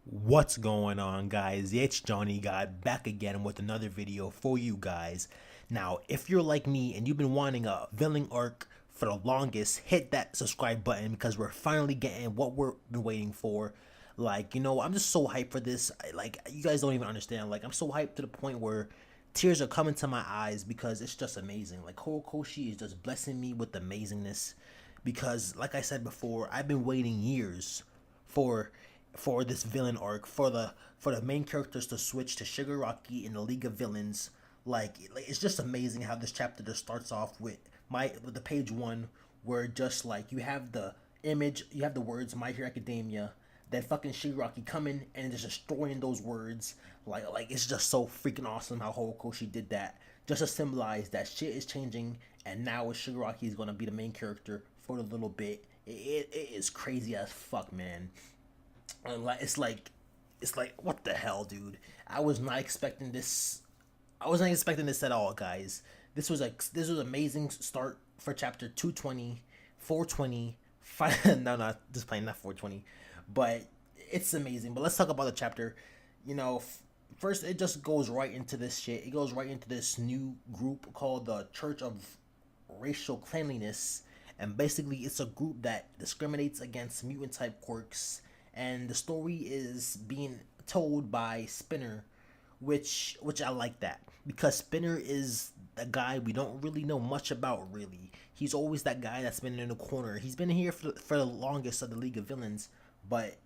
What's going on, guys? It's Johnny God back again with another video for you guys. Now, if you're like me and you've been wanting a villain arc for the longest, hit that subscribe button because we're finally getting what we've been waiting for. I'm just so hyped for this. You guys don't even understand. I'm so hyped to the point where tears are coming to my eyes because it's just amazing. Like, Horikoshi is just blessing me with amazingness because, like I said before, I've been waiting years for this villain arc for the main characters to switch to Shigaraki in the League of Villains. It's just amazing how this chapter just starts off with the page one, where just like you have the image, you have the words My Hero Academia, then fucking Shigaraki coming and just destroying those words. It's just so freaking awesome how Horikoshi did that, just to symbolize that shit is changing, and now Shigaraki is gonna be the main character for a little bit. It is crazy as fuck, man. It's like what the hell, dude? I was not expecting this. I wasn't expecting this at all, guys. This was amazing start for chapter 220, 420, 5 no, not just playing, not 420. But it's amazing. But let's talk about the chapter. First it just goes right into this shit. It goes right into this new group called the Church of Racial Cleanliness, and basically it's a group that discriminates against mutant type quirks, and the story is being told by Spinner, which I like that because Spinner is a guy we don't really know much about. Really, he's always that guy that's been in the corner. He's been here for the longest of the League of Villains, but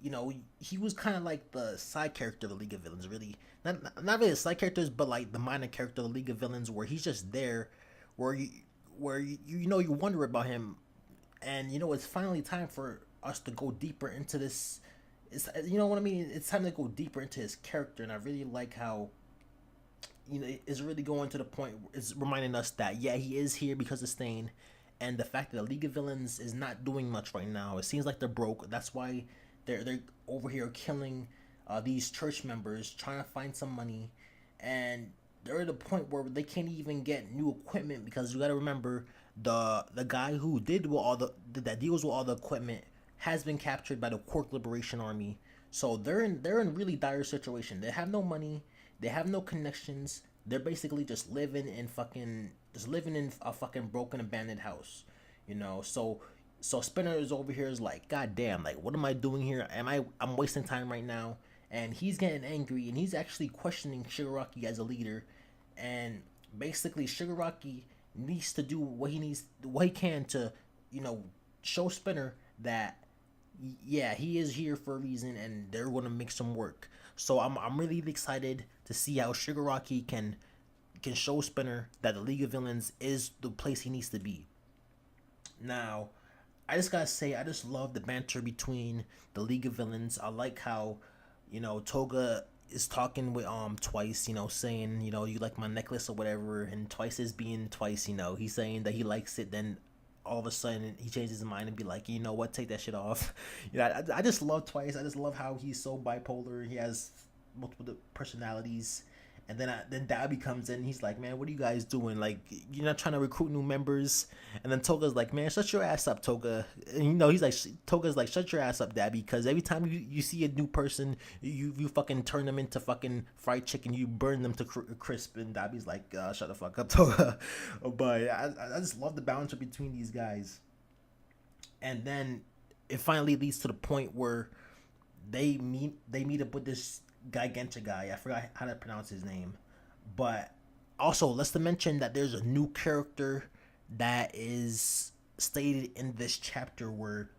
he was kind of like the side character of the League of Villains. Really, not really the side characters, but like the minor character of the League of Villains, where he's just there, where you wonder about him, and it's finally time for us to go deeper into this. You know what I mean? It's time to go deeper into his character, and I really like how it's really going to the point. It's reminding us that yeah, he is here because of Stain, and the fact that the League of Villains is not doing much right now. It seems like they're broke. That's why they're over here killing these church members, trying to find some money, and they're at a point where they can't even get new equipment because you got to remember the guy who did with all that deals with all the equipment has been captured by the Quark Liberation Army. So they're in really dire situation. They have no money, they have no connections. They're basically just living in a fucking broken abandoned house. So Spinner is over here is like, God damn, like what am I doing here? I'm wasting time right now. And he's getting angry and he's actually questioning Shigaraki as a leader. And basically Shigaraki needs to do what he can to, show Spinner that yeah, he is here for a reason, and they're gonna make some work. So I'm really excited to see how Shigaraki can show Spinner that the League of Villains is the place he needs to be. Now, I just gotta say, I just love the banter between the League of Villains. I like how, Toga is talking with Twice, saying, you like my necklace or whatever, and Twice is being Twice, he's saying that he likes it, then all of a sudden he changes his mind and be like, you know what, take that shit off. I just love Twice. I just love how he's so bipolar. He has multiple personalities. And then Dabby comes in. He's like, man, what are you guys doing? Like, you're not trying to recruit new members. And then Toga's like, man, shut your ass up, Toga. And he's like, Toga's like, shut your ass up, Dabby, because every time you see a new person, you fucking turn them into fucking fried chicken. You burn them to crisp. And Dabby's like, shut the fuck up, Toga. But I just love the balance between these guys. And then it finally leads to the point where they meet up with this Giganta guy. I forgot how to pronounce his name. But also, let's to mention that there's a new character that is stated in this chapter where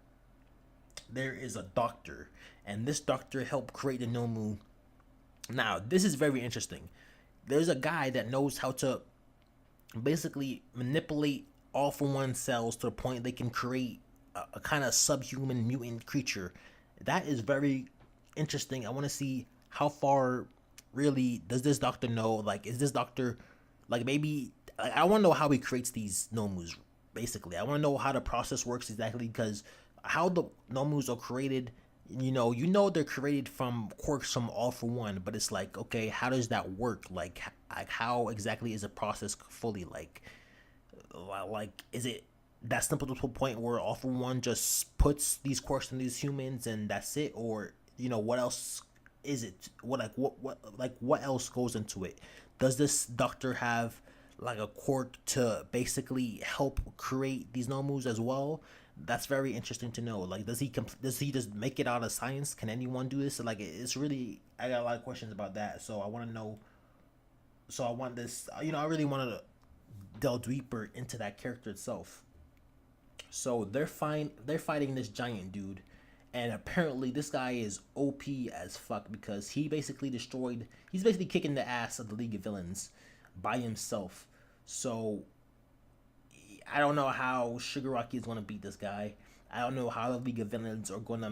there is a doctor, and this doctor helped create the Nomu. Now, this is very interesting. There's a guy that knows how to basically manipulate all for one cells to the point they can create a kind of subhuman mutant creature. That is very interesting. I want to see how far really does this doctor know. Like, is this doctor like maybe? Like, I want to know how he creates these nomus. Basically, I want to know how the process works exactly because how the nomus are created. They're created from quirks from All for One, but it's like, okay, how does that work? Like how exactly is the process fully like is it that simple to a point where All for One just puts these quirks in these humans and that's it, or what else is it? What else goes into it? Does this doctor have like a quirk to basically help create these no moves as well? That's very interesting to know. Like, does he just make it out of science? Can anyone do this? Like, it's really, I got a lot of questions about that. So I want to know. So I want this. I really wanted to delve deeper into that character itself. So they're fighting this giant dude, and apparently this guy is OP as fuck because he's basically kicking the ass of the League of Villains by himself. So I don't know how Shigaraki is gonna beat this guy. I don't know how the League of Villains are gonna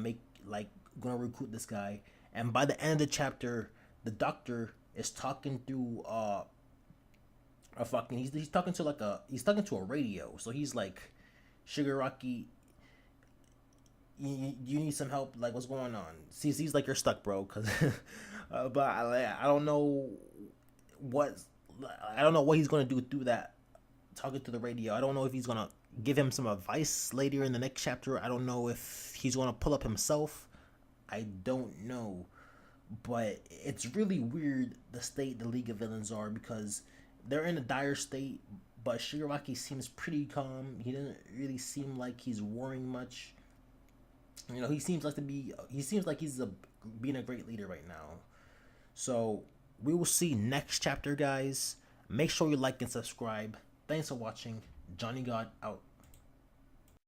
recruit this guy. And by the end of the chapter, the Doctor is talking through a fucking he's talking to a radio. So he's like, Shigaraki, you need some help. Like, what's going on? He's like, you're stuck, bro. Cause, but I don't know what I don't know what he's gonna do through that talking to the radio. I don't know if he's gonna give him some advice later in the next chapter. I don't know if he's gonna pull up himself. I don't know, but it's really weird the state the League of Villains are because they're in a dire state. But Shigaraki seems pretty calm. He doesn't really seem like he's worrying much. He seems like he's being a great leader right now. So we will see next chapter, guys. Make sure you like and subscribe. Thanks for watching. Johnny God out.